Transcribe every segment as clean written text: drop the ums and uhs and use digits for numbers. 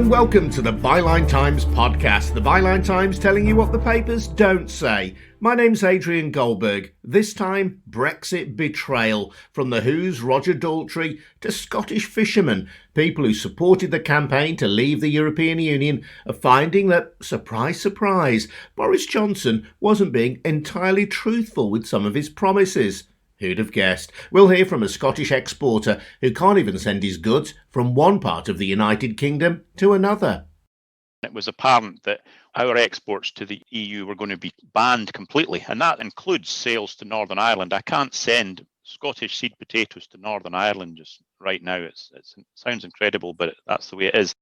and welcome to the Byline Times podcast. The Byline Times telling you what the papers don't say. My name's Adrian Goldberg. This time, Brexit betrayal. From The Who's Roger Daltrey to Scottish fishermen, people who supported the campaign to leave the European Union are finding that, surprise, surprise, Boris Johnson wasn't being entirely truthful with some of his promises. Who'd have guessed? We'll hear from a Scottish exporter who can't even send his goods from one part of the United Kingdom to another. It was apparent that our exports to the EU were going to be banned completely, and that includes sales to Northern Ireland. I can't send Scottish seed potatoes to Northern Ireland just right now. It sounds incredible, but that's the way it is.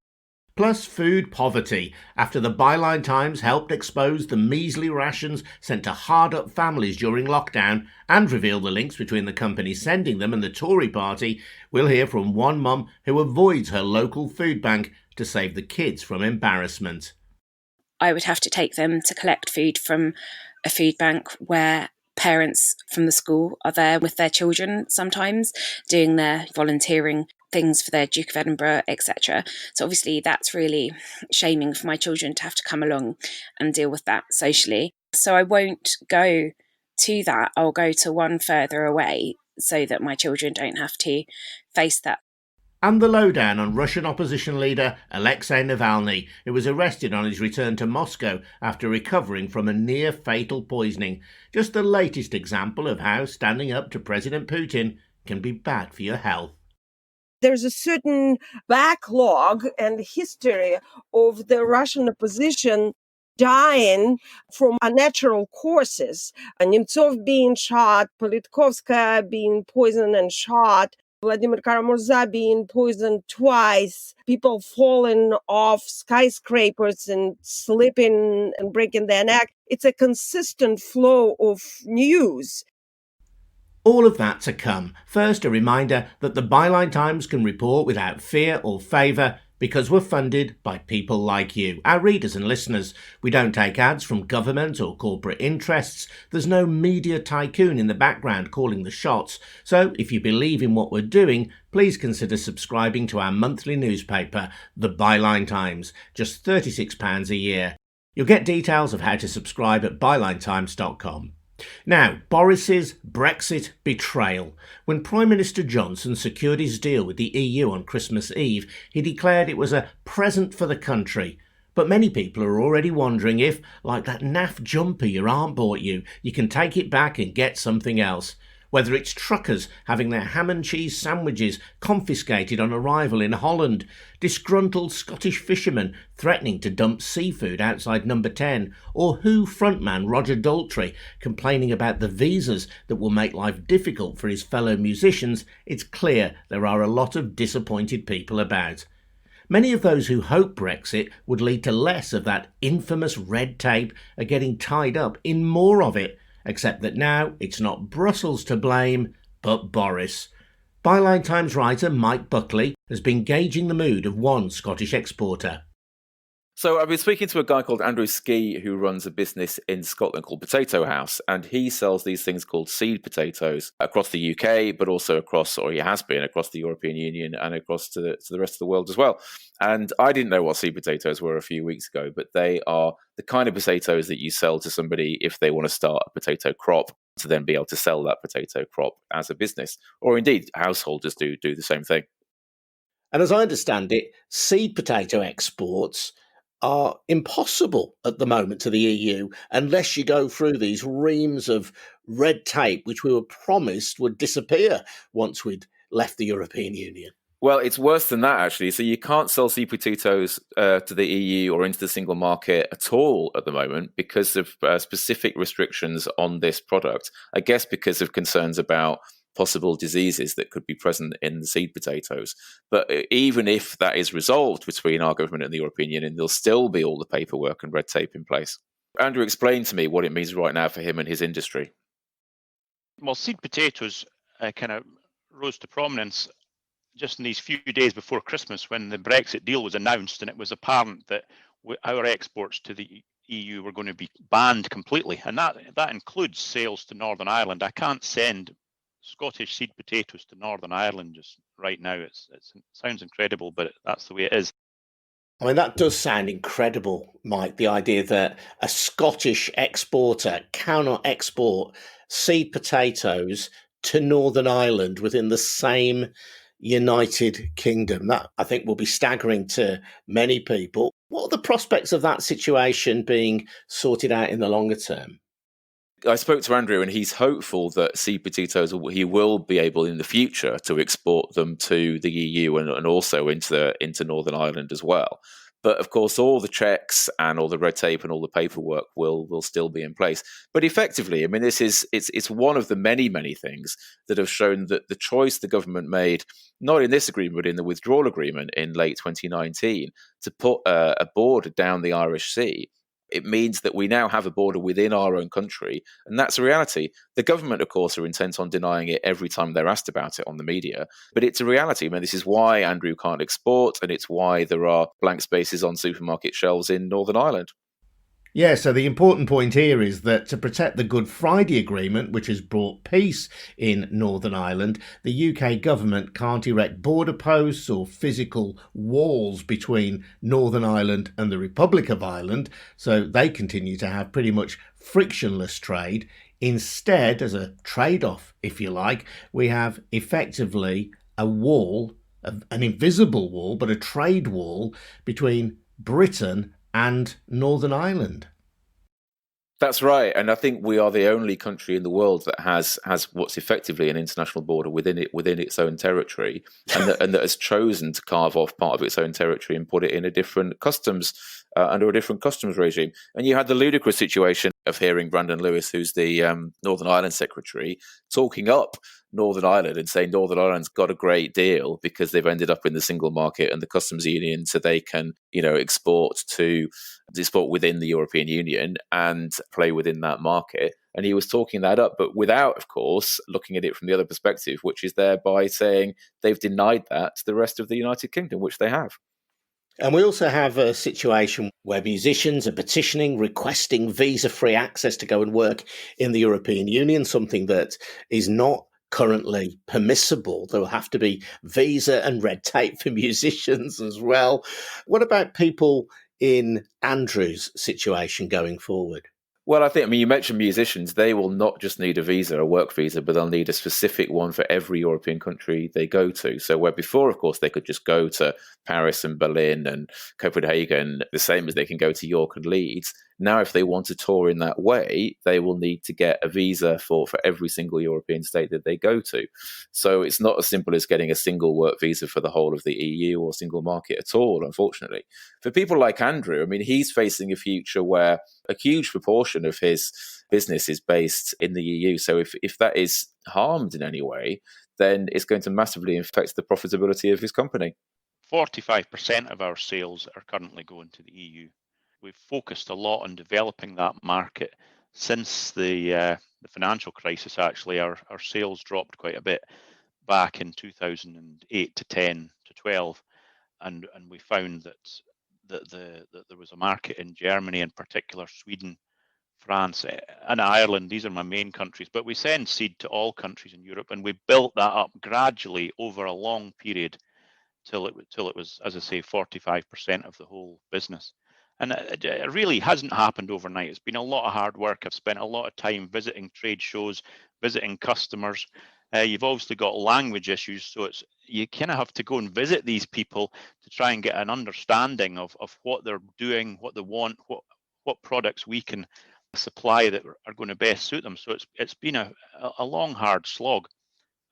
Plus food poverty, after the Byline Times helped expose the measly rations sent to hard-up families during lockdown and reveal the links between the company sending them and the Tory party. We'll hear from one mum who avoids her local food bank to save the kids from embarrassment. I would have to take them to collect food from a food bank where parents from the school are there with their children sometimes, doing their volunteering things for their Duke of Edinburgh, etc. So obviously that's really shaming for my children to have to come along and deal with that socially. So I won't go to that. I'll go to one further away so that my children don't have to face that. And the lowdown on Russian opposition leader Alexei Navalny, who was arrested on his return to Moscow after recovering from a near-fatal poisoning. Just the latest example of how standing up to President Putin can be bad for your health. There's a certain backlog and history of the Russian opposition dying from unnatural causes. Nemtsov being shot, Politkovskaya being poisoned and shot, Vladimir Karamurza being poisoned twice, people falling off skyscrapers and slipping and breaking their neck. It's a consistent flow of news. All of that to come. First, a reminder that the Byline Times can report without fear or favour because we're funded by people like you, our readers and listeners. We don't take ads from government or corporate interests. There's no media tycoon in the background calling the shots. So if you believe in what we're doing, please consider subscribing to our monthly newspaper, the Byline Times, just £36 a year. You'll get details of how to subscribe at bylinetimes.com. Now, Boris's Brexit betrayal. When Prime Minister Johnson secured his deal with the EU on Christmas Eve, he declared it was a present for the country. But many people are already wondering if, like that naff jumper your aunt bought you, you can take it back and get something else. Whether it's truckers having their ham and cheese sandwiches confiscated on arrival in Holland, disgruntled Scottish fishermen threatening to dump seafood outside Number 10, or Who frontman Roger Daltrey complaining about the visas that will make life difficult for his fellow musicians, it's clear there are a lot of disappointed people about. Many of those who hope Brexit would lead to less of that infamous red tape are getting tied up in more of it, except that now it's not Brussels to blame, but Boris. Byline Times writer Mike Buckley has been gauging the mood of one Scottish exporter. So I've been speaking to a guy called Andrew Ski who runs a business in Scotland called Potato House, and he sells these things called seed potatoes across the UK, but also across, or he has been, across the European Union and across to the rest of the world as well. And I didn't know what seed potatoes were a few weeks ago, but they are the kind of potatoes that you sell to somebody if they want to start a potato crop to then be able to sell that potato crop as a business, or indeed householders do the same thing. And as I understand it, seed potato exports are impossible at the moment to the EU unless you go through these reams of red tape, which we were promised would disappear once we'd left the European Union. Well, it's worse than that, actually. So you can't sell seed potatoes to the EU or into the single market at all at the moment because of specific restrictions on this product, I guess because of concerns about possible diseases that could be present in the seed potatoes. But even if that is resolved between our government and the European Union, there'll still be all the paperwork and red tape in place. Andrew explained to me what it means right now for him and his industry. Well, seed potatoes kind of rose to prominence just in these few days before Christmas when the Brexit deal was announced, and it was apparent that our exports to the EU were going to be banned completely, and that includes sales to Northern Ireland. I can't send Scottish seed potatoes to Northern Ireland just right now. It sounds incredible, but that's the way it is. I mean, that does sound incredible, Mike, the idea that a Scottish exporter cannot export seed potatoes to Northern Ireland within the same United Kingdom. That, I think, will be staggering to many people. What are the prospects of that situation being sorted out in the longer term? I spoke to Andrew, and he's hopeful that seed potatoes, he will be able in the future to export them to the EU and also into Northern Ireland as well. But of course, all the checks and all the red tape and all the paperwork will still be in place. But effectively, I mean, it's one of the many things that have shown that the choice the government made, not in this agreement, but in the withdrawal agreement in late 2019, to put a border down the Irish Sea. It means that we now have a border within our own country, and that's a reality. The government, of course, are intent on denying it every time they're asked about it on the media, but it's a reality. I mean, this is why Andrew can't export, and it's why there are blank spaces on supermarket shelves in Northern Ireland. Yeah, so the important point here is that to protect the Good Friday Agreement, which has brought peace in Northern Ireland, the UK government can't erect border posts or physical walls between Northern Ireland and the Republic of Ireland, so they continue to have pretty much frictionless trade. Instead, as a trade-off, if you like, we have effectively a wall, an invisible wall, but a trade wall between Britain and Northern Ireland. That's right, and I think we are the only country in the world that has what's effectively an international border within its own territory, and that has chosen to carve off part of its own territory and put it in a different customs under a different customs regime. And you had the ludicrous situation of hearing Brandon Lewis, who's the Northern Ireland Secretary, talking up Northern Ireland and saying Northern Ireland's got a great deal because they've ended up in the single market and the customs union, so they can, export within the European Union and play within that market. And he was talking that up, but without, of course, looking at it from the other perspective, which is thereby saying they've denied that to the rest of the United Kingdom, which they have. And we also have a situation where musicians are petitioning, requesting visa-free access to go and work in the European Union, something that is not currently permissible. There will have to be visa and red tape for musicians as well. What about people in Andrew's situation going forward? Well, you mentioned musicians. They will not just need a visa, a work visa, but they'll need a specific one for every European country they go to. So where before, of course, they could just go to Paris and Berlin and Copenhagen, the same as they can go to York and Leeds. Now, if they want to tour in that way, they will need to get a visa for every single European state that they go to. So it's not as simple as getting a single work visa for the whole of the EU or single market at all, unfortunately. For people like Andrew, he's facing a future where a huge proportion of his business is based in the EU. So if that is harmed in any way, then it's going to massively affect the profitability of his company. 45% of our sales are currently going to the EU. We've focused a lot on developing that market since the financial crisis. Actually, our sales dropped quite a bit back in 2008 to 10 to 12, and we found that there was a market in Germany, in particular Sweden, France, and Ireland. These are my main countries, but we send seed to all countries in Europe, and we built that up gradually over a long period till it was, as I say, 45% of the whole business. And it really hasn't happened overnight. It's been a lot of hard work. I've spent a lot of time visiting trade shows, visiting customers. You've obviously got language issues, so you kind of have to go and visit these people to try and get an understanding of what they're doing, what they want, what products we can supply that are going to best suit them. So it's been a long, hard slog,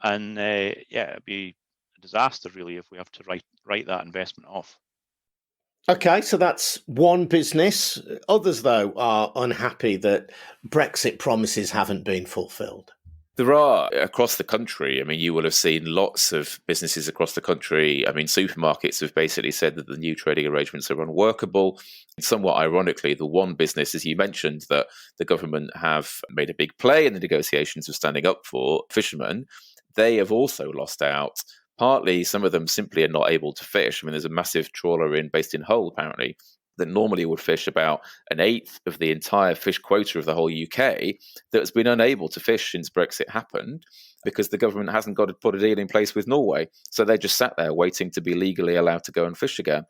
and it'd be a disaster really if we have to write that investment off. Okay, so that's one business. Others, though, are unhappy that Brexit promises haven't been fulfilled. There are across the country. You will have seen lots of businesses across the country. Supermarkets have basically said that the new trading arrangements are unworkable. Somewhat ironically, the one business, as you mentioned, that the government have made a big play in the negotiations of standing up for, fishermen, they have also lost out. Partly, some of them simply are not able to fish. There's a massive trawler based in Hull, apparently, that normally would fish about an eighth of the entire fish quota of the whole UK, that has been unable to fish since Brexit happened because the government hasn't got to put a deal in place with Norway. So they just sat there waiting to be legally allowed to go and fish again.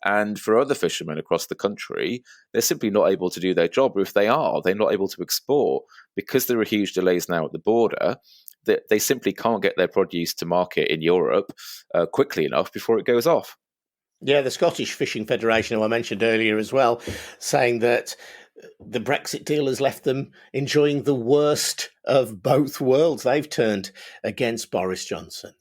And for other fishermen across the country, they're simply not able to do their job. Or if they are, they're not able to export because there are huge delays now at the border. That they simply can't get their produce to market in Europe quickly enough before it goes off. Yeah, the Scottish Fishing Federation, who I mentioned earlier as well, saying that the Brexit deal has left them enjoying the worst of both worlds. They've turned against Boris Johnson.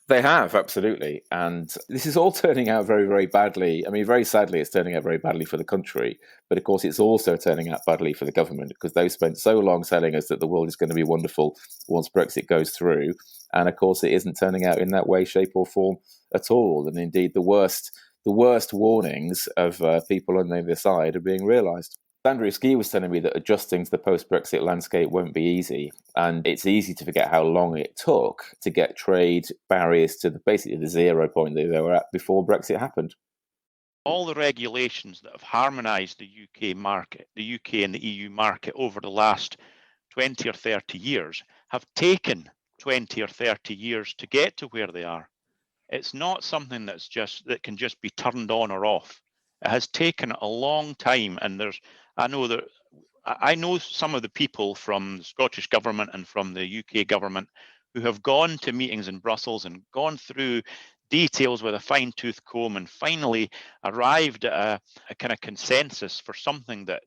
They have, absolutely. And this is all turning out very, very badly. I mean, very sadly, it's turning out very badly for the country. But of course, it's also turning out badly for the government because they've spent so long telling us that the world is going to be wonderful once Brexit goes through. And of course, it isn't turning out in that way, shape or form at all. And indeed, the worst warnings of people on the other side are being realised. Andrew Ski was telling me that adjusting to the post-Brexit landscape won't be easy. And it's easy to forget how long it took to get trade barriers to basically the 0 point that they were at before Brexit happened. All the regulations that have harmonised the UK market, the UK and the EU market over the last 20 or 30 years have taken 20 or 30 years to get to where they are. It's not something that can just be turned on or off. It has taken a long time, and I know some of the people from the Scottish government and from the UK government who have gone to meetings in Brussels and gone through details with a fine-tooth comb and finally arrived at a kind of consensus for something that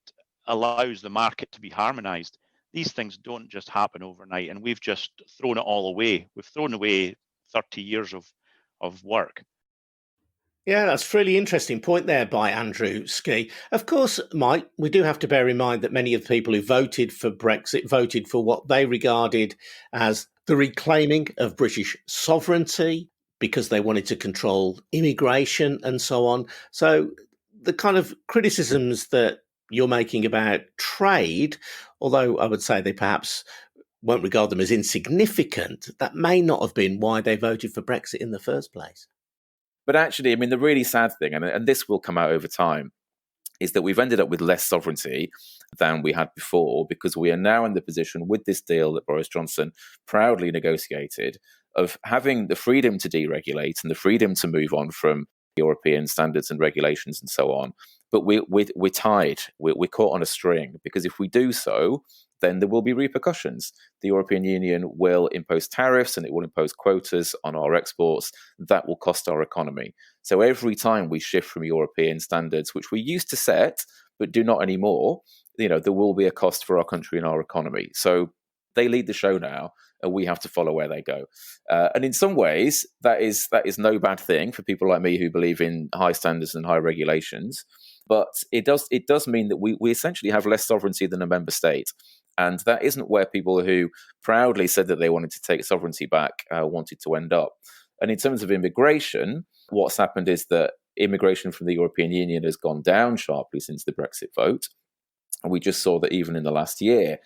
allows the market to be harmonised. These things don't just happen overnight, and we've just thrown it all away. We've thrown away 30 years of work. Yeah, that's a really interesting point there by Andrew Ski. Of course, Mike, we do have to bear in mind that many of the people who voted for Brexit voted for what they regarded as the reclaiming of British sovereignty because they wanted to control immigration and so on. So the kind of criticisms that you're making about trade, although I would say they perhaps won't regard them as insignificant, that may not have been why they voted for Brexit in the first place. But actually, I mean, the really sad thing, and this will come out over time, is that we've ended up with less sovereignty than we had before because we are now in the position with this deal that Boris Johnson proudly negotiated of having the freedom to deregulate and the freedom to move on from European standards and regulations and so on. But we're tied. We're caught on a string because if we do so, then there will be repercussions. The European Union will impose tariffs and it will impose quotas on our exports. That will cost our economy. So every time we shift from European standards, which we used to set, but do not anymore, there will be a cost for our country and our economy. So they lead the show now, and we have to follow where they go. And in some ways, that is no bad thing for people like me who believe in high standards and high regulations. But it does mean that we essentially have less sovereignty than a member state. And that isn't where people who proudly said that they wanted to take sovereignty back wanted to end up. And in terms of immigration, what's happened is that immigration from the European Union has gone down sharply since the Brexit vote. And we just saw that even in the last year,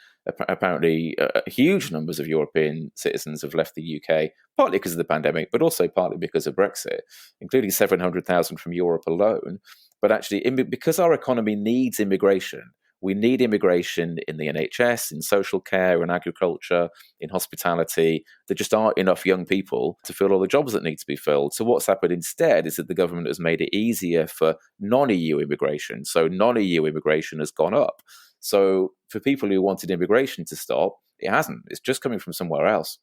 apparently huge numbers of European citizens have left the UK, partly because of the pandemic, but also partly because of Brexit, including 700,000 from Europe alone. But actually, because our economy needs immigration, we need immigration in the NHS, in social care, in agriculture, in hospitality. There just aren't enough young people to fill all the jobs that need to be filled. So what's happened instead is that the government has made it easier for non-EU immigration. So non-EU immigration has gone up. So for people who wanted immigration to stop, it hasn't. It's just coming from somewhere else.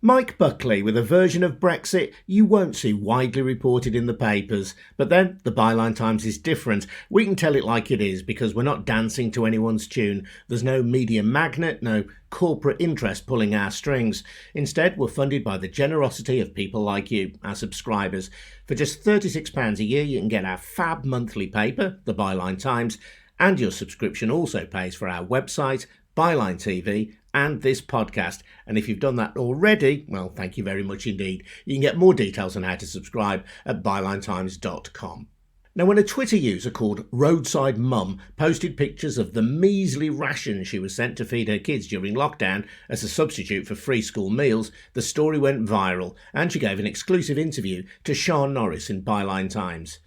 Mike Buckley with a version of Brexit you won't see widely reported in the papers. But then the Byline Times is different. We can tell it like it is because we're not dancing to anyone's tune. There's no media magnet, no corporate interest pulling our strings. Instead, we're funded by the generosity of people like you, our subscribers. For just £36 a year, you can get our fab monthly paper, the Byline Times, and your subscription also pays for our website, Byline TV, and this podcast. And if you've done that already, well, thank you very much indeed. You can get more details on how to subscribe at bylinetimes.com. Now, when a Twitter user called Roadside Mum posted pictures of the measly rations she was sent to feed her kids during lockdown as a substitute for free school meals, the story went viral and she gave an exclusive interview to Sian Norris in Byline Times.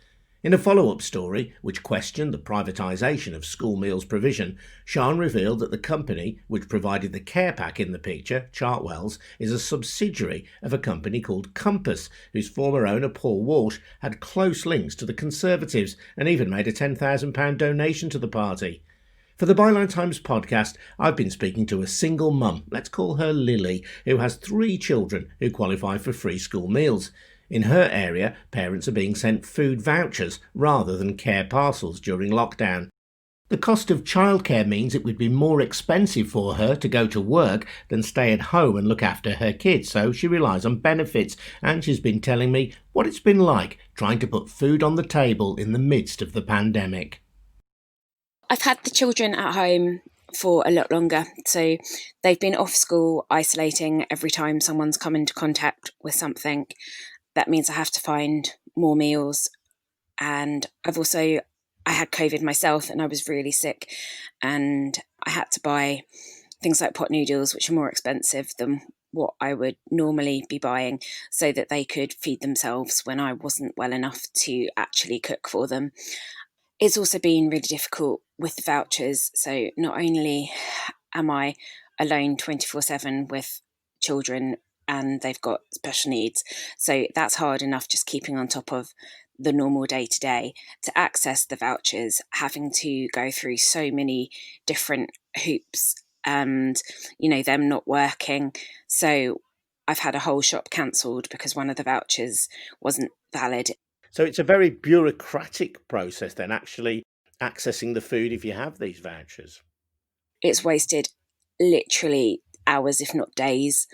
In a follow-up story, which questioned the privatisation of school meals provision, Sean revealed that the company, which provided the care pack in the picture, Chartwell's, is a subsidiary of a company called Compass, whose former owner, Paul Walsh, had close links to the Conservatives and even made a £10,000 donation to the party. For the Byline Times podcast, I've been speaking to a single mum, let's call her Lily, who has 3 children who qualify for free school meals. In her area, parents are being sent food vouchers rather than care parcels during lockdown. The cost of childcare means it would be more expensive for her to go to work than stay at home and look after her kids, so she relies on benefits, and she's been telling me what it's been like trying to put food on the table in the midst of the pandemic. I've had the children at home for a lot longer, so they've been off school isolating every time someone's come into contact with something. That means I have to find more meals, and I had COVID myself and I was really sick, and I had to buy things like pot noodles, which are more expensive than what I would normally be buying, so that they could feed themselves when I wasn't well enough to actually cook for them. It's also been really difficult with the vouchers, so not only am I alone 24/7 with children and they've got special needs, so that's hard enough just keeping on top of the normal day-to-day, to access the vouchers, having to go through so many different hoops and, them not working. So I've had a whole shop cancelled because one of the vouchers wasn't valid. So it's a very bureaucratic process then, actually accessing the food if you have these vouchers. It's wasted literally hours, if not days,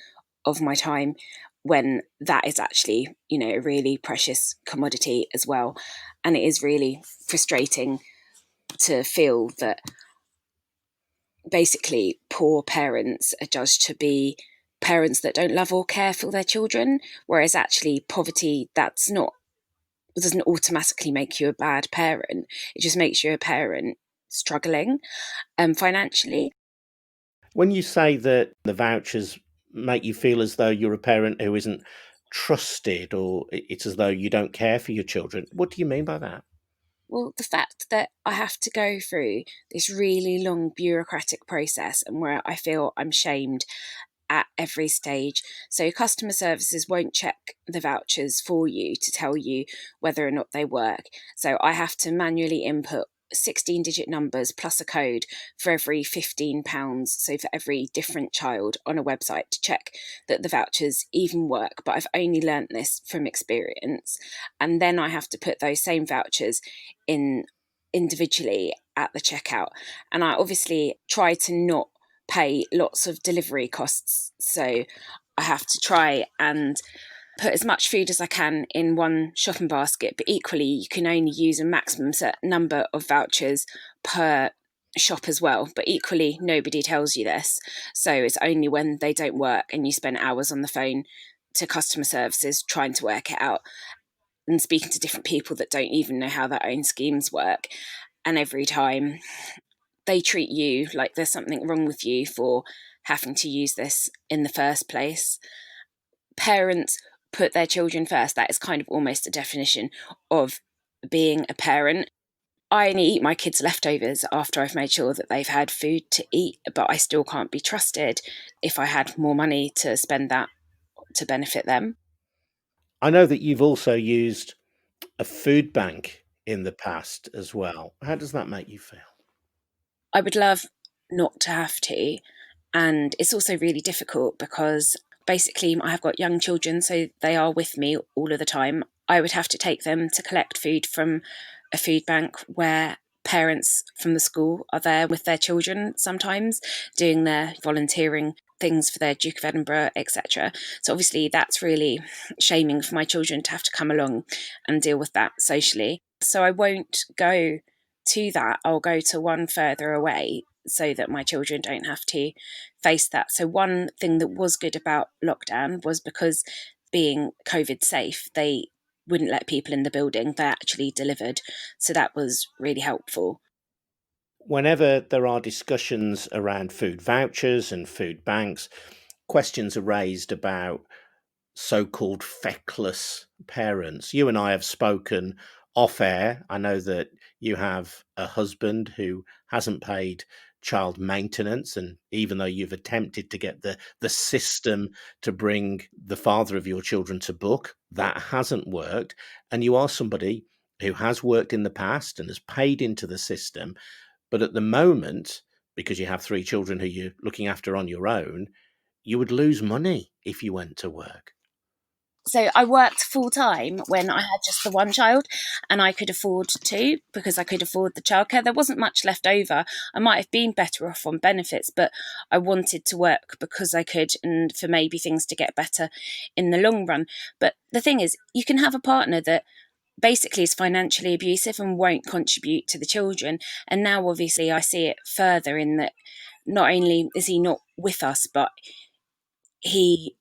of my time, when that is actually, a really precious commodity as well. And it is really frustrating to feel that basically poor parents are judged to be parents that don't love or care for their children, whereas actually poverty, doesn't automatically make you a bad parent. It just makes you a parent struggling financially. When you say that the vouchers make you feel as though you're a parent who isn't trusted, or it's as though you don't care for your children, what do you mean by that? Well, the fact that I have to go through this really long bureaucratic process, and where I feel I'm shamed at every stage. So customer services won't check the vouchers for you to tell you whether or not they work. So I have to manually input 16-digit numbers plus a code for every £15, so for every different child, on a website to check that the vouchers even work. But I've only learnt this from experience. And then I have to put those same vouchers in individually at the checkout. And I obviously try to not pay lots of delivery costs, so I have to try and put as much food as I can in one shopping basket, but equally you can only use a maximum set number of vouchers per shop as well, but equally nobody tells you this, so it's only when they don't work and you spend hours on the phone to customer services trying to work it out and speaking to different people that don't even know how their own schemes work, and every time they treat you like there's something wrong with you for having to use this in the first place. Parents put their children first. That is kind of almost a definition of being a parent. I only eat my kids' leftovers after I've made sure that they've had food to eat, but I still can't be trusted if I had more money to spend that to benefit them. I know that you've also used a food bank in the past as well. How does that make you feel? I would love not to have to. And it's also really difficult because basically I have got young children, so they are with me all of the time. I would have to take them to collect food from a food bank where parents from the school are there with their children sometimes, doing their volunteering things for their Duke of Edinburgh, etc. So obviously that's really shaming for my children to have to come along and deal with that socially. So I won't go to that. I'll go to one further away so that my children don't have to face that. So one thing that was good about lockdown was, because being COVID safe, they wouldn't let people in the building. They actually delivered. So that was really helpful. Whenever there are discussions around food vouchers and food banks, questions are raised about so-called feckless parents. You and I have spoken off air, I know that you have a husband who hasn't paid child maintenance, and even though you've attempted to get the system to bring the father of your children to book, that hasn't worked. And you are somebody who has worked in the past and has paid into the system, but at the moment, because you have 3 children who you're looking after on your own, you would lose money if you went to work. So I worked full time when I had just the one child, and I could afford to, because I could afford the childcare. There wasn't much left over. I might have been better off on benefits, but I wanted to work because I could, and for maybe things to get better in the long run. But the thing is, you can have a partner that basically is financially abusive and won't contribute to the children. And now obviously I see it further in that not only is he not with us, but he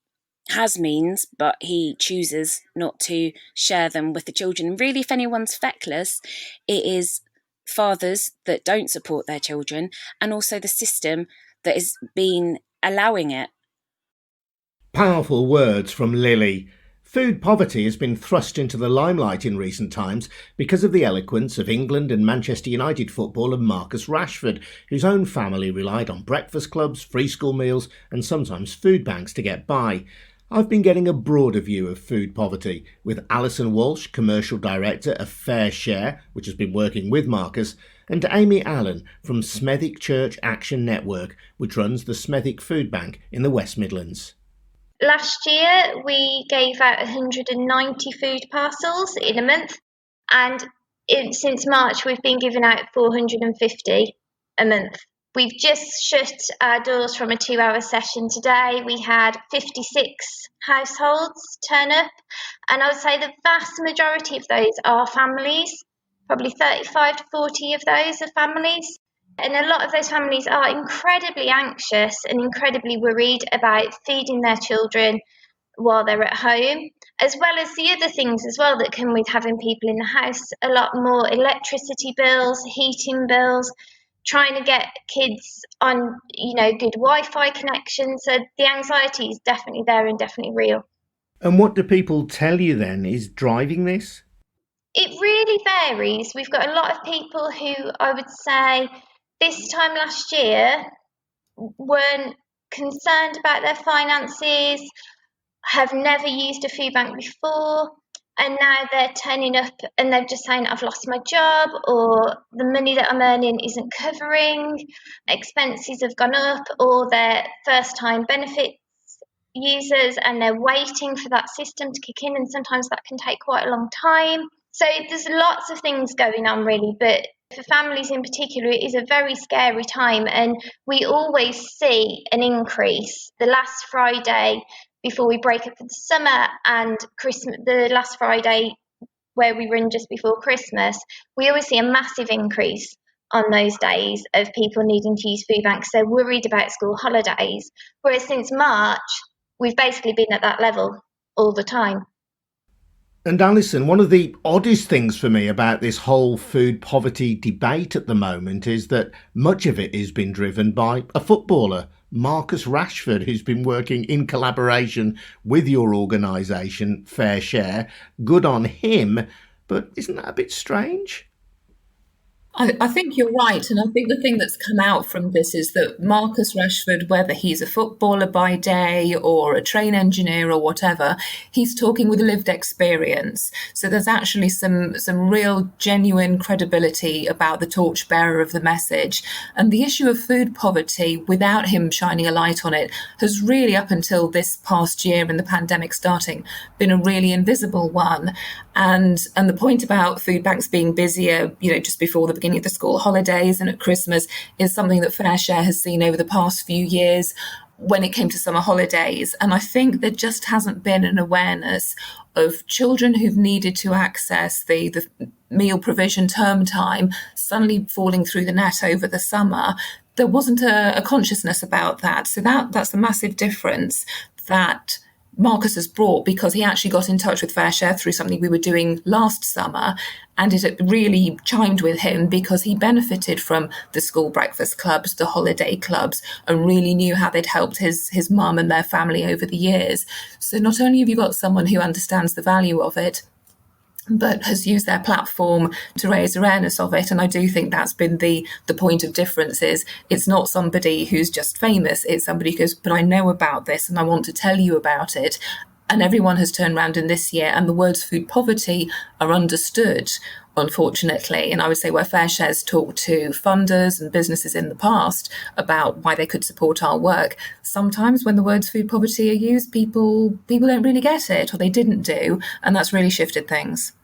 has means, but he chooses not to share them with the children. And really, if anyone's feckless, it is fathers that don't support their children, and also the system that is been allowing it. Powerful words from Lily. Food poverty has been thrust into the limelight in recent times because of the eloquence of England and Manchester United footballer Marcus Rashford, whose own family relied on breakfast clubs, free school meals and sometimes food banks to get by. I've been getting a broader view of food poverty with Alyson Walsh, Commercial Director of Fair Share, which has been working with Marcus, and Amy Allen from Smethwick Church Action Network, which runs the Smethwick Foodbank in the West Midlands. Last year, we gave out 190 food parcels in a month, and since March, we've been giving out 450 a month. We've just shut our doors from a 2-hour session today. We had 56 households turn up, and I would say the vast majority of those are families. Probably 35 to 40 of those are families. And a lot of those families are incredibly anxious and incredibly worried about feeding their children while they're at home, as well as the other things as well that come with having people in the house. A lot more electricity bills, heating bills, trying to get kids on, good Wi-Fi connections. So the anxiety is definitely there and definitely real. And what do people tell you then is driving this? It really varies. We've got a lot of people who I would say this time last year weren't concerned about their finances, have never used a food bank before, and now they're turning up and they're just saying, I've lost my job, or the money that I'm earning isn't covering, expenses have gone up, or they're first-time benefits users and they're waiting for that system to kick in, and sometimes that can take quite a long time. So there's lots of things going on really, but for families in particular, it is a very scary time, and we always see an increase. The last Friday before we break up for the summer and Christmas, the last Friday where we run just before Christmas, we always see a massive increase on those days of people needing to use food banks. They're worried about school holidays, whereas since March, we've basically been at that level all the time. And Alyson, one of the oddest things for me about this whole food poverty debate at the moment is that much of it has been driven by a footballer, Marcus Rashford, who's been working in collaboration with your organisation, Fair Share. Good on him, but isn't that a bit strange? I think you're right. And I think the thing that's come out from this is that Marcus Rashford, whether he's a footballer by day or a train engineer or whatever, he's talking with lived experience. So there's actually some real genuine credibility about the torchbearer of the message. And the issue of food poverty, without him shining a light on it, has really, up until this past year and the pandemic starting, been a really invisible one. And the point about food banks being busier, just before the beginning of the school holidays and at Christmas is something that Fair Share has seen over the past few years when it came to summer holidays. And I think there just hasn't been an awareness of children who've needed to access the meal provision term time suddenly falling through the net over the summer. There wasn't a consciousness about that. So that's a massive difference that Marcus has brought, because he actually got in touch with Fair Share through something we were doing last summer, and it really chimed with him because he benefited from the school breakfast clubs, the holiday clubs, and really knew how they'd helped his mum and their family over the years. So not only have you got someone who understands the value of it, but has used their platform to raise awareness of it. And I do think that's been the point of difference. Is it's not somebody who's just famous, it's somebody who goes, but I know about this and I want to tell you about it. And everyone has turned around in this year, and the words food poverty are understood, unfortunately. And I would say where FareShare's talked to funders and businesses in the past about why they could support our work, sometimes when the words food poverty are used, people don't really get it, or they didn't do, and that's really shifted things.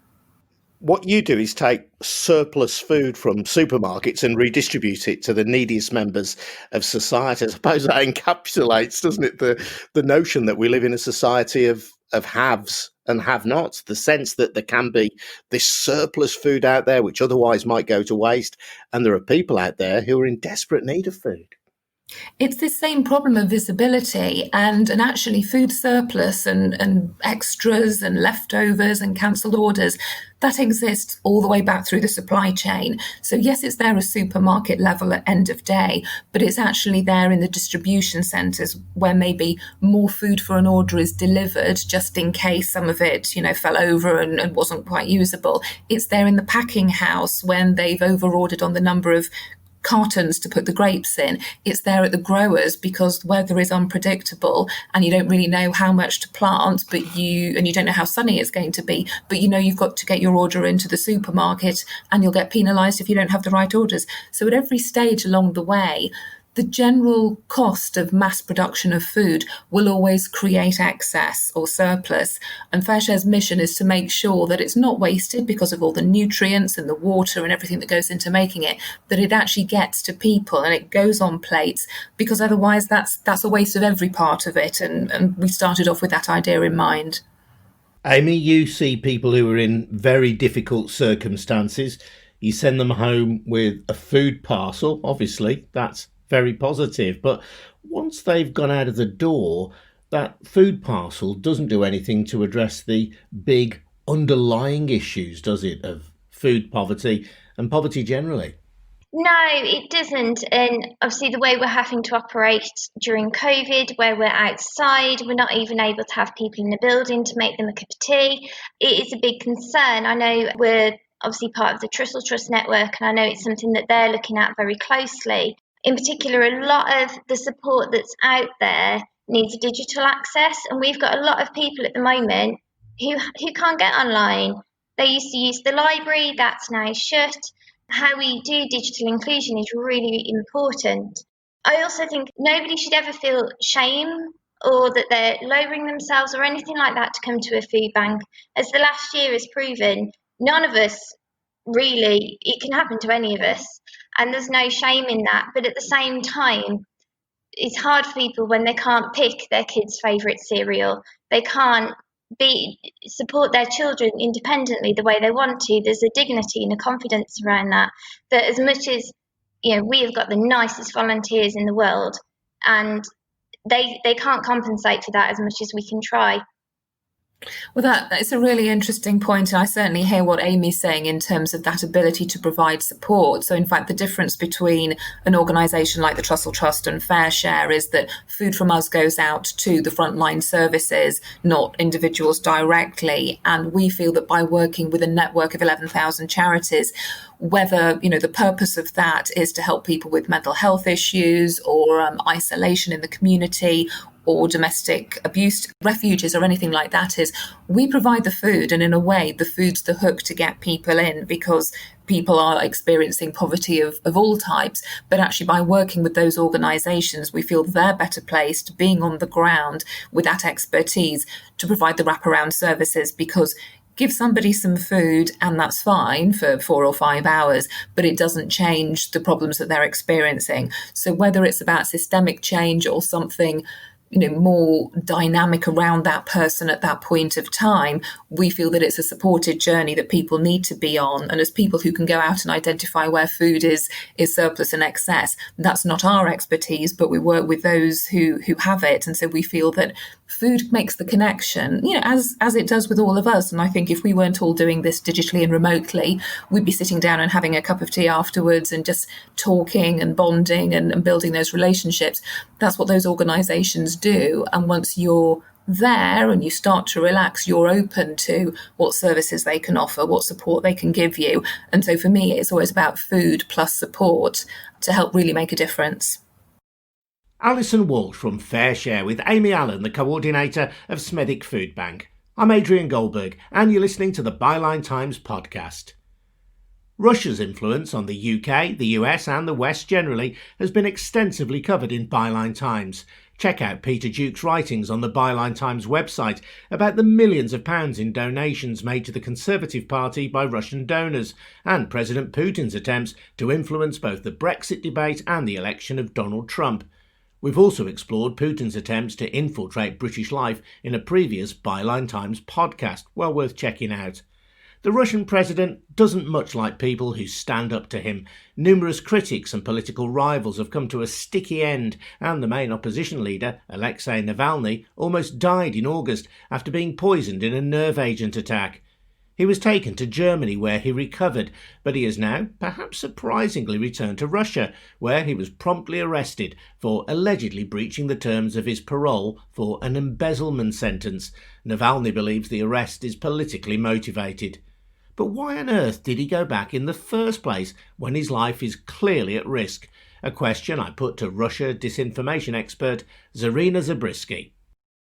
What you do is take surplus food from supermarkets and redistribute it to the neediest members of society. I suppose that encapsulates, doesn't it, the notion that we live in a society of haves and have-nots, the sense that there can be this surplus food out there which otherwise might go to waste, and there are people out there who are in desperate need of food. It's this same problem of visibility and actually food surplus and extras and leftovers and cancelled orders that exists all the way back through the supply chain. So yes, it's there at supermarket level at end of day, but it's actually there in the distribution centres where maybe more food for an order is delivered just in case some of it, fell over and wasn't quite usable. It's there in the packing house when they've over-ordered on the number of cartons to put the grapes in. It's there at the growers because the weather is unpredictable and you don't really know how much to plant, and you don't know how sunny it's going to be, but you've got to get your order into the supermarket and you'll get penalised if you don't have the right orders. So at every stage along the way, the general cost of mass production of food will always create excess or surplus. And FareShare's mission is to make sure that it's not wasted because of all the nutrients and the water and everything that goes into making it, that it actually gets to people and it goes on plates, because otherwise that's a waste of every part of it. And we started off with that idea in mind. Amy, you see people who are in very difficult circumstances. You send them home with a food parcel. Obviously, that's very positive. But once they've gone out of the door, that food parcel doesn't do anything to address the big underlying issues, does it, of food poverty and poverty generally? No, it doesn't. And obviously the way we're having to operate during COVID, where we're outside, we're not even able to have people in the building to make them a cup of tea. It is a big concern. I know we're obviously part of the Trussell Trust network, and I know it's something that they're looking at very closely. In particular, a lot of the support that's out there needs digital access, and we've got a lot of people at the moment who can't get online. They used to use the library, that's now shut. How we do digital inclusion is really important. I also think nobody should ever feel shame or that they're lowering themselves or anything like that to come to a food bank. As the last year has proven, none of us really, it can happen to any of us. And there's no shame in that. But at the same time, it's hard for people when they can't pick their kids' favourite cereal. They can't support their children independently the way they want to. There's a dignity and a confidence around that as much as we have got the nicest volunteers in the world, and they can't compensate for that as much as we can try. Well, that's a really interesting point, and I certainly hear what Amy's saying in terms of that ability to provide support. So in fact, the difference between an organisation like the Trussell Trust and FareShare is that food from us goes out to the frontline services, not individuals directly. And we feel that by working with a network of 11,000 charities, whether the purpose of that is to help people with mental health issues or isolation in the community or domestic abuse refuges or anything like that, is we provide the food, and in a way the food's the hook to get people in, because people are experiencing poverty of all types. But actually by working with those organisations, we feel they're better placed, being on the ground with that expertise, to provide the wraparound services, because give somebody some food and that's fine for 4 or 5 hours, but it doesn't change the problems that they're experiencing. So whether it's about systemic change or something more dynamic around that person at that point of time, we feel that it's a supported journey that people need to be on. And as people who can go out and identify where food is surplus and excess, that's not our expertise, but we work with those who have it. And so we feel that food makes the connection, as it does with all of us. And I think if we weren't all doing this digitally and remotely, we'd be sitting down and having a cup of tea afterwards and just talking and bonding and building those relationships. That's what those organisations do. And once you're there and you start to relax, you're open to what services they can offer, what support they can give you. And so for me, it's always about food plus support to help really make a difference. Alyson Walsh from Fair Share with Amy Allen, the coordinator of Smethwick Foodbank. I'm Adrian Goldberg, and you're listening to the Byline Times podcast. Russia's influence on the UK, the US and the West generally has been extensively covered in Byline Times. Check out Peter Duke's writings on the Byline Times website about the millions of pounds in donations made to the Conservative Party by Russian donors and President Putin's attempts to influence both the Brexit debate and the election of Donald Trump. We've also explored Putin's attempts to infiltrate British life in a previous Byline Times podcast, well worth checking out. The Russian president doesn't much like people who stand up to him. Numerous critics and political rivals have come to a sticky end, and the main opposition leader, Alexei Navalny, almost died in August after being poisoned in a nerve agent attack. He was taken to Germany where he recovered, but he has now, perhaps surprisingly, returned to Russia, where he was promptly arrested for allegedly breaching the terms of his parole for an embezzlement sentence. Navalny believes the arrest is politically motivated. But why on earth did he go back in the first place when his life is clearly at risk? A question I put to Russia disinformation expert Zarina Zabrisky.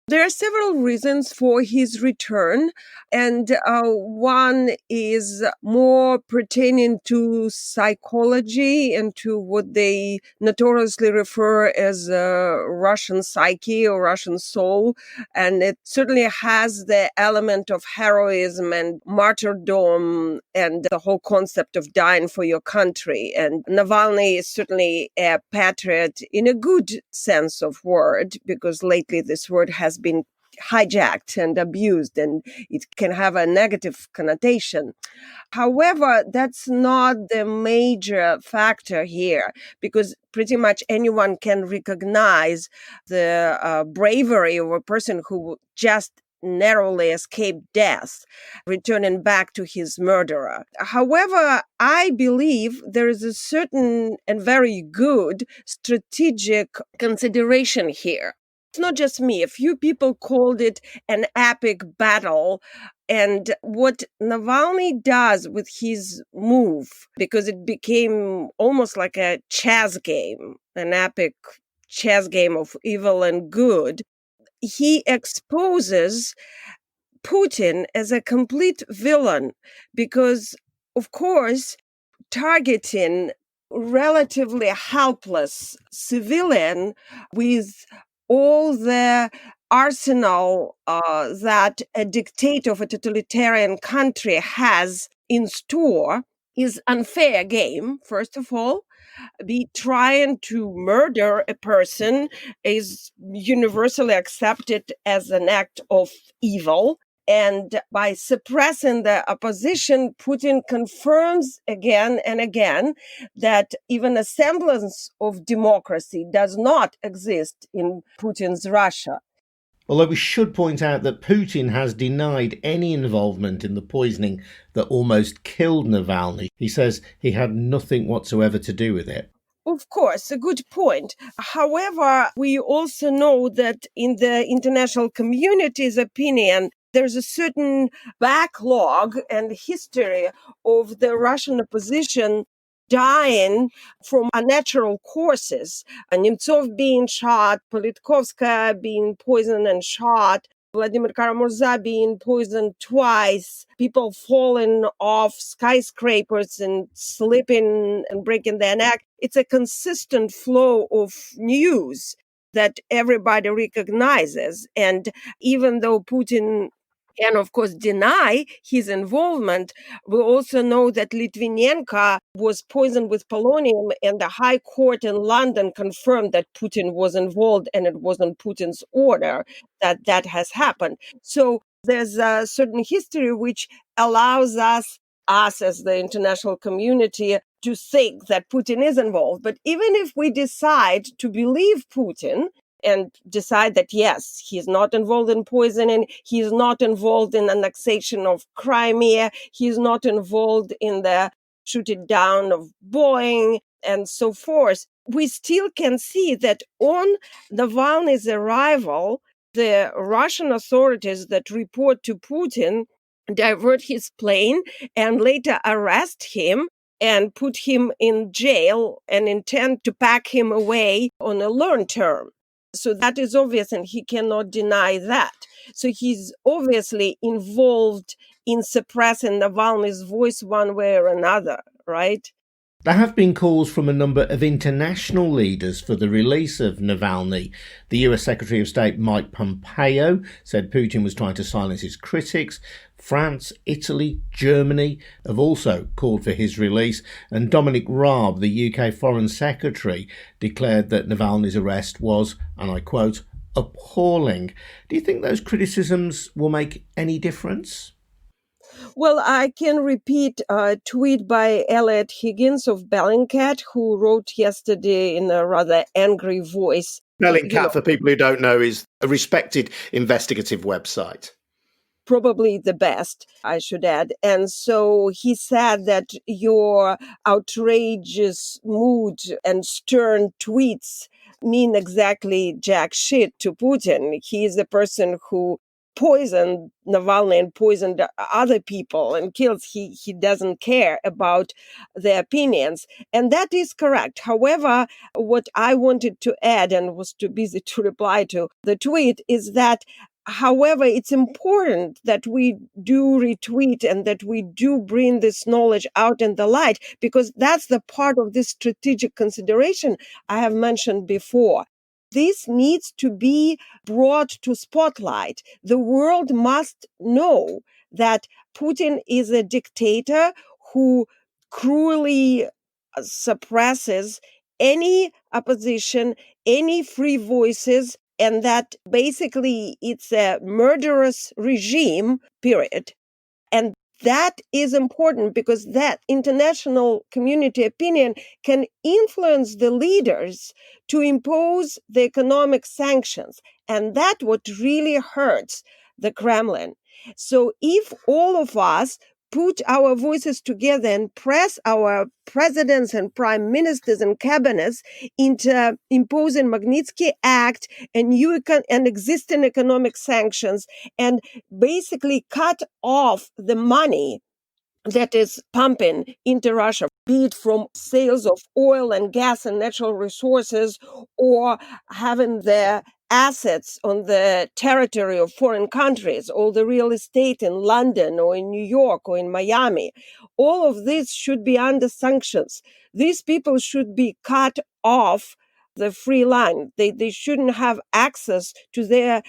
There are several reasons for his return, and one is more pertaining to psychology and to what they notoriously refer as Russian psyche or Russian soul, and it certainly has the element of heroism and martyrdom and the whole concept of dying for your country. And Navalny is certainly a patriot in a good sense of word, because lately this word has been hijacked and abused, and it can have a negative connotation. However, that's not the major factor here, because pretty much anyone can recognize the bravery of a person who just narrowly escaped death, returning back to his murderer. However, I believe there is a certain and very good strategic consideration here. It's not just me. A few people called it an epic battle. And what Navalny does with his move, because it became almost like a chess game, an epic chess game of evil and good, he exposes Putin as a complete villain because, of course, targeting relatively helpless civilian with all the arsenal that a dictator of a totalitarian country has in store is unfair game, first of all. Be trying to murder a person is universally accepted as an act of evil. And by suppressing the opposition, Putin confirms again and again that even a semblance of democracy does not exist in Putin's Russia. Although we should point out that Putin has denied any involvement in the poisoning that almost killed Navalny. He says he had nothing whatsoever to do with it. Of course, a good point. However, we also know that in the international community's opinion, there's a certain backlog and history of the Russian opposition dying from unnatural causes. Nemtsov being shot, Politkovskaya being poisoned and shot, Vladimir Karamurza being poisoned twice, people falling off skyscrapers and slipping and breaking their neck. It's a consistent flow of news that everybody recognizes. And even though Putin can, of course, deny his involvement, we also know that Litvinenko was poisoned with polonium, and the High Court in London confirmed that Putin was involved, and it wasn't Putin's order that has happened. So there's a certain history which allows us as the international community to think that Putin is involved. But even if we decide to believe Putin, and decide that, yes, he's not involved in poisoning, he's not involved in annexation of Crimea, he's not involved in the shooting down of Boeing, and so forth, we still can see that on Navalny's arrival, the Russian authorities that report to Putin divert his plane and later arrest him and put him in jail and intend to pack him away on a long term. So that is obvious, and he cannot deny that. So he's obviously involved in suppressing Navalny's voice one way or another, right? There have been calls from a number of international leaders for the release of Navalny. The US Secretary of State Mike Pompeo said Putin was trying to silence his critics. France, Italy, Germany have also called for his release. And Dominic Raab, the UK Foreign Secretary, declared that Navalny's arrest was, and I quote, appalling. Do you think those criticisms will make any difference? Well, I can repeat a tweet by Elliot Higgins of Bellingcat, who wrote yesterday in a rather angry voice. Bellingcat, for people who don't know, is a respected investigative website. Probably the best, I should add. And so he said that your outrageous mood and stern tweets mean exactly jack shit to Putin. He is the person who poisoned Navalny and poisoned other people and kills. He doesn't care about their opinions. And that is correct. However, what I wanted to add and was too busy to reply to the tweet is that however, it's important that we do retweet and that we do bring this knowledge out in the light, because that's the part of this strategic consideration I have mentioned before. This needs to be brought to spotlight. The world must know that Putin is a dictator who cruelly suppresses any opposition, any free voices, and that basically it's a murderous regime, period. And that is important because that international community opinion can influence the leaders to impose the economic sanctions. And that's what really hurts the Kremlin. So if all of us put our voices together and press our presidents and prime ministers and cabinets into imposing Magnitsky Act and and existing economic sanctions and basically cut off the money that is pumping into Russia, be it from sales of oil and gas and natural resources or having their assets on the territory of foreign countries, all the real estate in London or in New York or in Miami. All of this should be under sanctions. These people should be cut off the free line. They shouldn't have access to their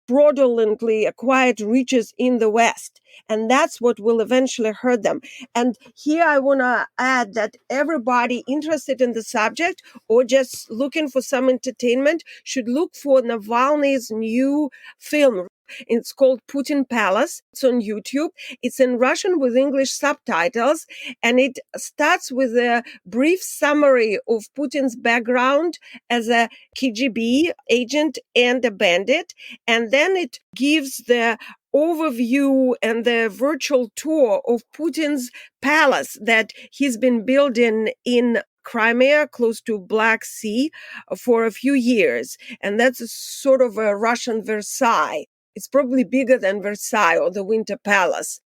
fraudulently acquired riches in the West. And that's what will eventually hurt them. And here I want to add that everybody interested in the subject or just looking for some entertainment should look for Navalny's new film. It's called Putin Palace. It's on YouTube. It's in Russian with English subtitles. And it starts with a brief summary of Putin's background as a KGB agent and a bandit. And then it gives the overview and the virtual tour of Putin's palace that he's been building in Crimea, close to Black Sea, for a few years. And that's sort of a Russian Versailles. It's probably bigger than Versailles or the Winter Palace.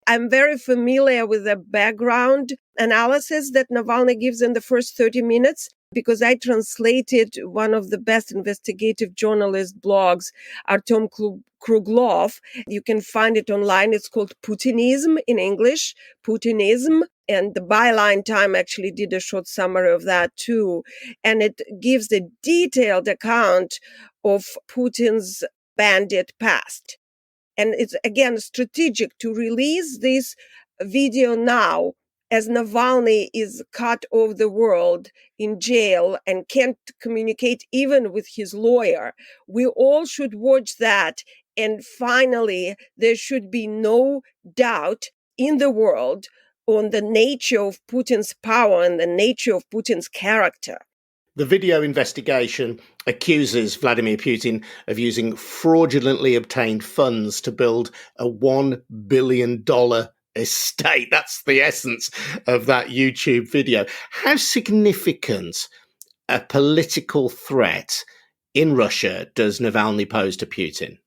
I'm very familiar with the background analysis that Navalny gives in the first 30 minutes because I translated one of the best investigative journalist blogs, Artem Kruglov. You can find it online. It's called Putinism in English, Putinism. And the Byline Times actually did a short summary of that too. And it gives a detailed account of Putin's bandit past. And it's, again, strategic to release this video now as Navalny is cut off the world in jail and can't communicate even with his lawyer. We all should watch that. And finally, there should be no doubt in the world on the nature of Putin's power and the nature of Putin's character. The video investigation accuses Vladimir Putin of using fraudulently obtained funds to build a $1 billion estate. That's the essence of that YouTube video. How significant a political threat in Russia does Navalny pose to Putin?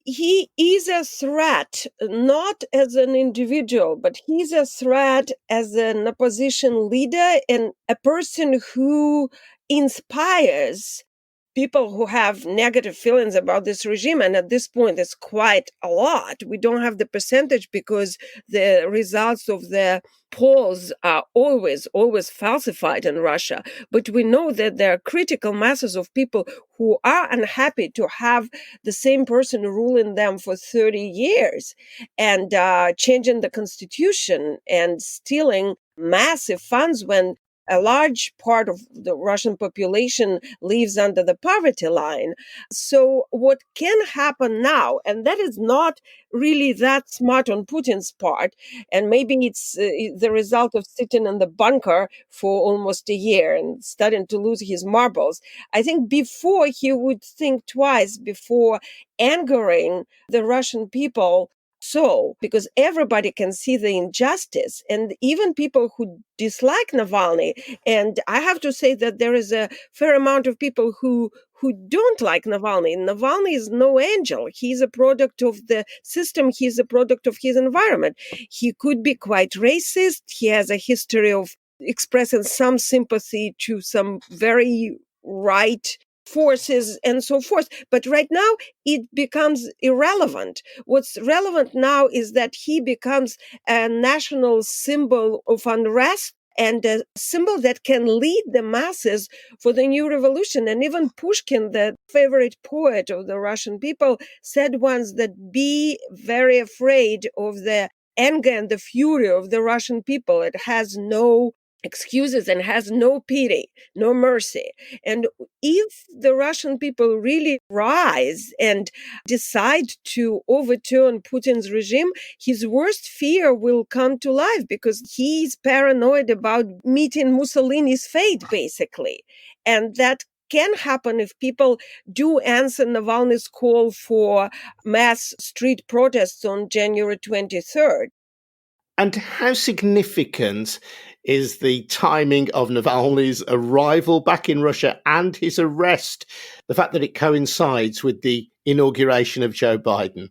He is a threat, not as an individual, but he's a threat as an opposition leader and a person who inspires people who have negative feelings about this regime. And at this point, it's quite a lot. We don't have the percentage because the results of the polls are always falsified in Russia. But we know that there are critical masses of people who are unhappy to have the same person ruling them for 30 years and changing the constitution and stealing massive funds when a large part of the Russian population lives under the poverty line. So what can happen now, and that is not really that smart on Putin's part, and maybe it's the result of sitting in the bunker for almost a year and starting to lose his marbles. I think before he would think twice before angering the Russian people, because everybody can see the injustice, and even people who dislike Navalny. And I have to say that there is a fair amount of people who don't like Navalny. Navalny is no angel. He's a product of the system. He's a product of his environment. He could be quite racist. He has a history of expressing some sympathy to some very right forces and so forth. But right now, it becomes irrelevant. What's relevant now is that he becomes a national symbol of unrest and a symbol that can lead the masses for the new revolution. And even Pushkin, the favorite poet of the Russian people, said once that be very afraid of the anger and the fury of the Russian people. It has no excuses and has no pity, no mercy. And if the Russian people really rise and decide to overturn Putin's regime, his worst fear will come to life because he's paranoid about meeting Mussolini's fate, basically. And that can happen if people do answer Navalny's call for mass street protests on January 23rd. And how significant is the timing of Navalny's arrival back in Russia and his arrest, the fact that it coincides with the inauguration of Joe Biden?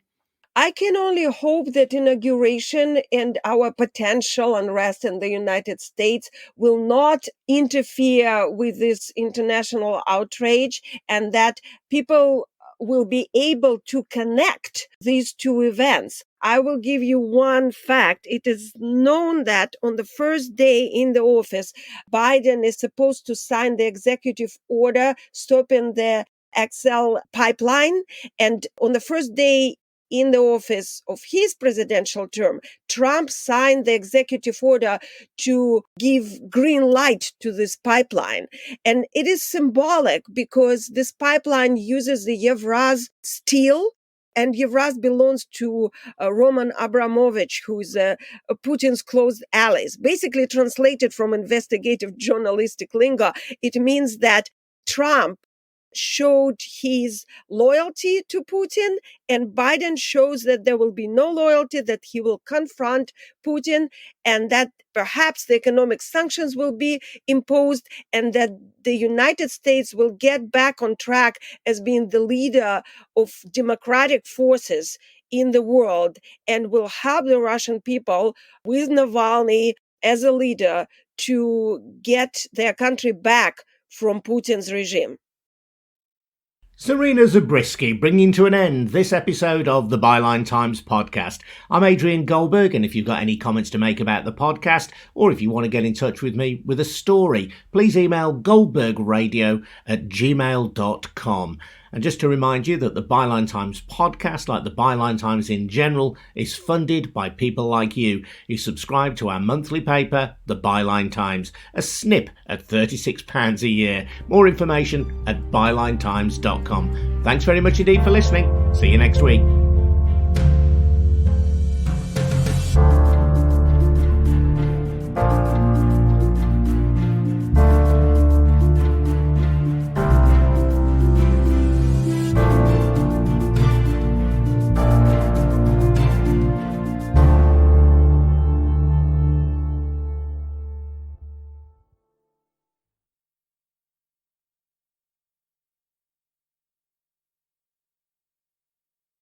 I can only hope that inauguration and our potential unrest in the United States will not interfere with this international outrage, and that people will be able to connect these two events. I will give you one fact. It is known that on the first day in the office, Biden is supposed to sign the executive order stopping the XL pipeline. And on the first day in the office of his presidential term, Trump signed the executive order to give green light to this pipeline. And it is symbolic because this pipeline uses the Yevraz steel, and Yevraz belongs to Roman Abramovich, who is Putin's close ally. Basically translated from investigative journalistic lingo, it means that Trump showed his loyalty to Putin, and Biden shows that there will be no loyalty, that he will confront Putin, and that perhaps the economic sanctions will be imposed, and that the United States will get back on track as being the leader of democratic forces in the world, and will help the Russian people with Navalny as a leader to get their country back from Putin's regime. Zarina Zabrisky bringing to an end this episode of the Byline Times podcast. I'm Adrian Goldberg, and if you've got any comments to make about the podcast, or if you want to get in touch with me with a story, please email goldbergradio@gmail.com. And just to remind you that the Byline Times podcast, like the Byline Times in general, is funded by people like you who subscribe to our monthly paper, the Byline Times, a snip at £36 a year. More information at bylinetimes.com. Thanks very much indeed for listening. See you next week.